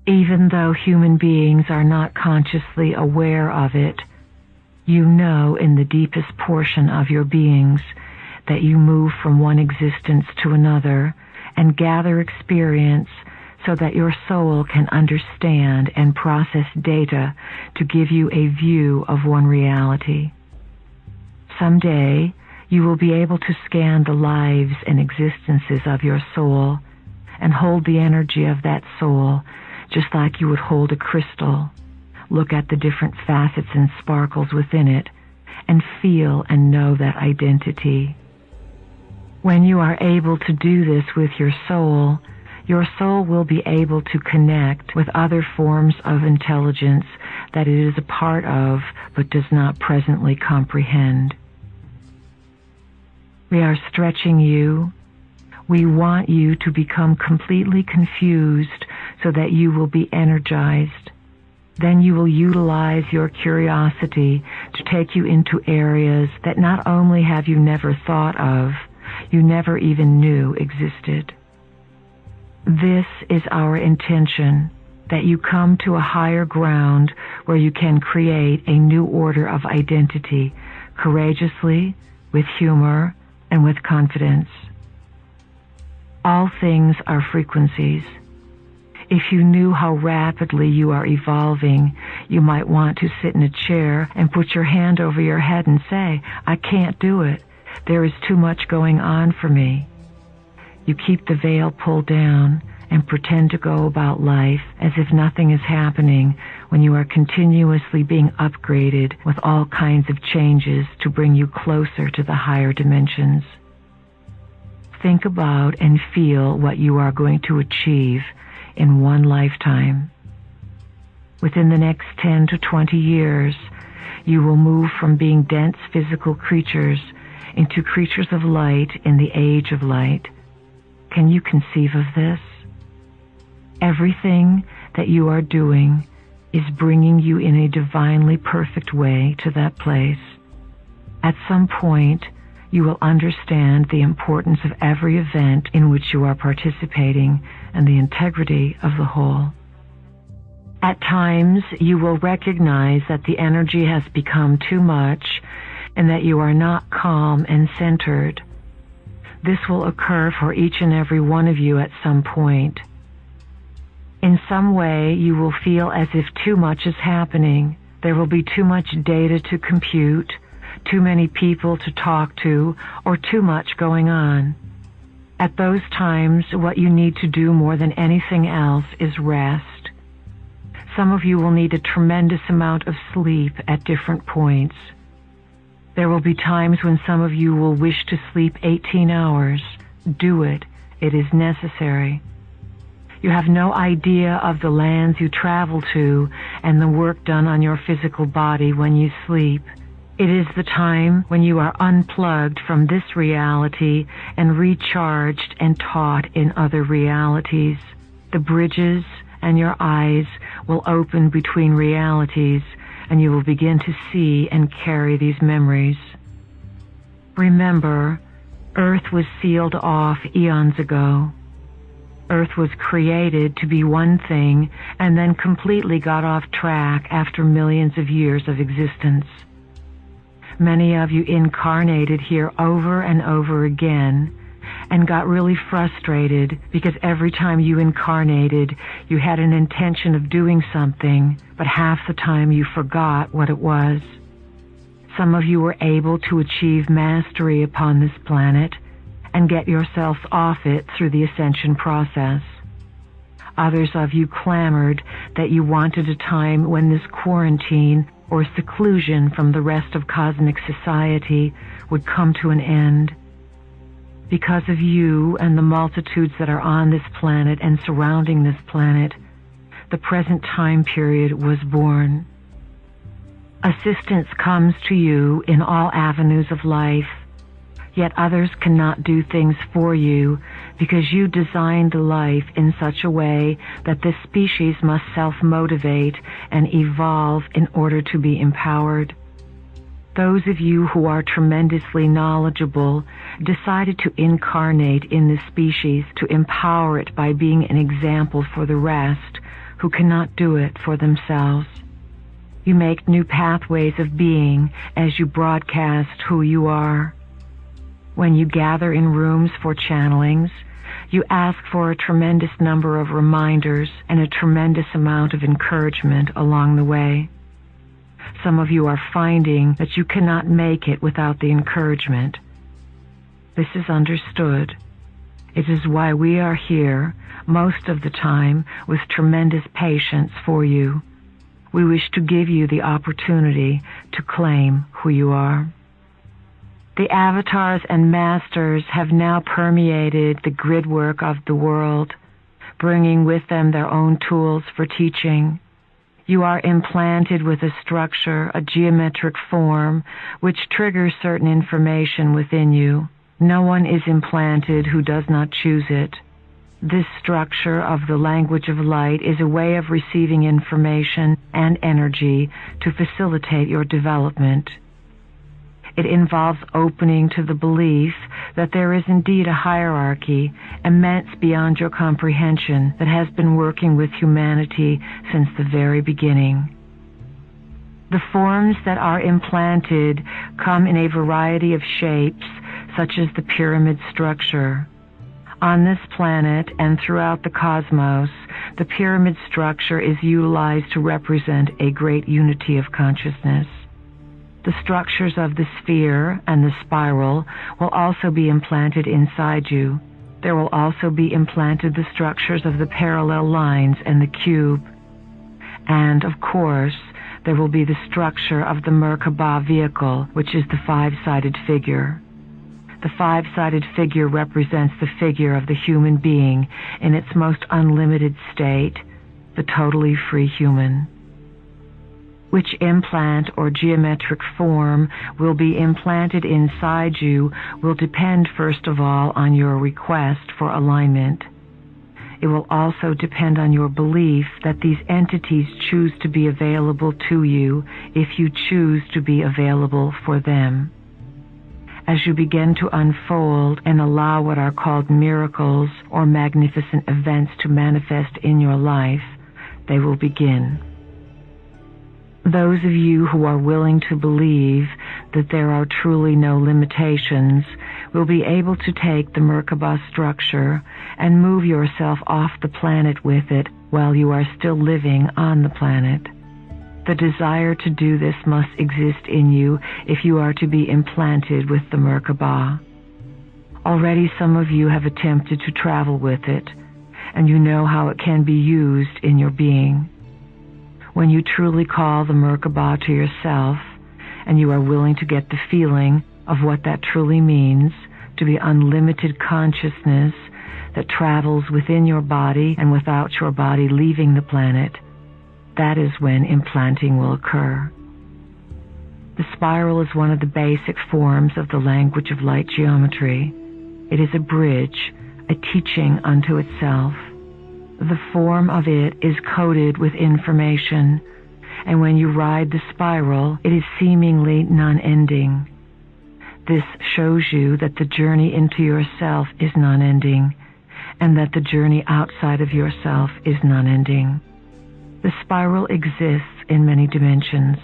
Even though human beings are not consciously aware of it, you know in the deepest portion of your beings that you move from one existence to another and gather experience so that your soul can understand and process data to give you a view of one reality. Someday, you will be able to scan the lives and existences of your soul and hold the energy of that soul just like you would hold a crystal, look at the different facets and sparkles within it, and feel and know that identity. When you are able to do this with your soul will be able to connect with other forms of intelligence that it is a part of but does not presently comprehend. We are stretching you. We want you to become completely confused so that you will be energized. Then you will utilize your curiosity to take you into areas that not only have you never thought of, you never even knew existed. This is our intention, that you come to a higher ground where you can create a new order of identity, courageously, with humor, and with confidence. All things are frequencies. If you knew how rapidly you are evolving, you might want to sit in a chair and put your hand over your head and say, "I can't do it. There is too much going on for me." You keep the veil pulled down and pretend to go about life as if nothing is happening when you are continuously being upgraded with all kinds of changes to bring you closer to the higher dimensions. Think about and feel what you are going to achieve in one lifetime. Within the next 10 to 20 years, you will move from being dense physical creatures into creatures of light in the age of light. Can you conceive of this? Everything that you are doing is bringing you in a divinely perfect way to that place. At some point, you will understand the importance of every event in which you are participating and the integrity of the whole. At times, you will recognize that the energy has become too much and that you are not calm and centered. This will occur for each and every one of you at some point. In some way, you will feel as if too much is happening. There will be too much data to compute, too many people to talk to, or too much going on. At those times, what you need to do more than anything else is rest. Some of you will need a tremendous amount of sleep at different points. There will be times when some of you will wish to sleep 18 hours. Do it. It is necessary. You have no idea of the lands you travel to and the work done on your physical body when you sleep. It is the time when you are unplugged from this reality and recharged and taught in other realities. The bridges and your eyes will open between realities, and you will begin to see and carry these memories. Remember, Earth was sealed off eons ago. Earth was created to be one thing and then completely got off track after millions of years of existence. Many of you incarnated here over and over again and got really frustrated because every time you incarnated, you had an intention of doing something, but half the time you forgot what it was. Some of you were able to achieve mastery upon this planet and get yourselves off it through the ascension process. Others of you clamored that you wanted a time when this quarantine or seclusion from the rest of cosmic society would come to an end. Because of you and the multitudes that are on this planet and surrounding this planet, the present time period was born. Assistance comes to you in all avenues of life, yet others cannot do things for you because you designed life in such a way that this species must self-motivate and evolve in order to be empowered. Those of you who are tremendously knowledgeable decided to incarnate in this species to empower it by being an example for the rest who cannot do it for themselves. You make new pathways of being as you broadcast who you are. When you gather in rooms for channelings, you ask for a tremendous number of reminders and a tremendous amount of encouragement along the way. Some of you are finding that you cannot make it without the encouragement. This is understood. It is why we are here most of the time with tremendous patience for you. We wish to give you the opportunity to claim who you are. The avatars and masters have now permeated the grid work of the world, bringing with them their own tools for teaching. You are implanted with a structure, a geometric form, which triggers certain information within you. No one is implanted who does not choose it. This structure of the language of light is a way of receiving information and energy to facilitate your development. It involves opening to the belief that there is indeed a hierarchy, immense beyond your comprehension, that has been working with humanity since the very beginning. The forms that are implanted come in a variety of shapes, such as the pyramid structure. On this planet and throughout the cosmos, the pyramid structure is utilized to represent a great unity of consciousness. The structures of the sphere and the spiral will also be implanted inside you. There will also be implanted the structures of the parallel lines and the cube. And, of course, there will be the structure of the Merkaba vehicle, which is the five-sided figure. The five-sided figure represents the figure of the human being in its most unlimited state, the totally free human. Which implant or geometric form will be implanted inside you will depend first of all on your request for alignment. It will also depend on your belief that these entities choose to be available to you if you choose to be available for them. As you begin to unfold and allow what are called miracles or magnificent events to manifest in your life, they will begin. Those of you who are willing to believe that there are truly no limitations will be able to take the Merkaba structure and move yourself off the planet with it while you are still living on the planet. The desire to do this must exist in you if you are to be implanted with the Merkaba. Already some of you have attempted to travel with it, and you know how it can be used in your being. When you truly call the Merkaba to yourself, and you are willing to get the feeling of what that truly means, to be unlimited consciousness that travels within your body and without your body leaving the planet, that is when implanting will occur. The spiral is one of the basic forms of the language of light geometry. It is a bridge, a teaching unto itself. The form of it is coded with information, and when you ride the spiral, it is seemingly non-ending. This shows you that the journey into yourself is non-ending, and that the journey outside of yourself is non-ending. The spiral exists in many dimensions.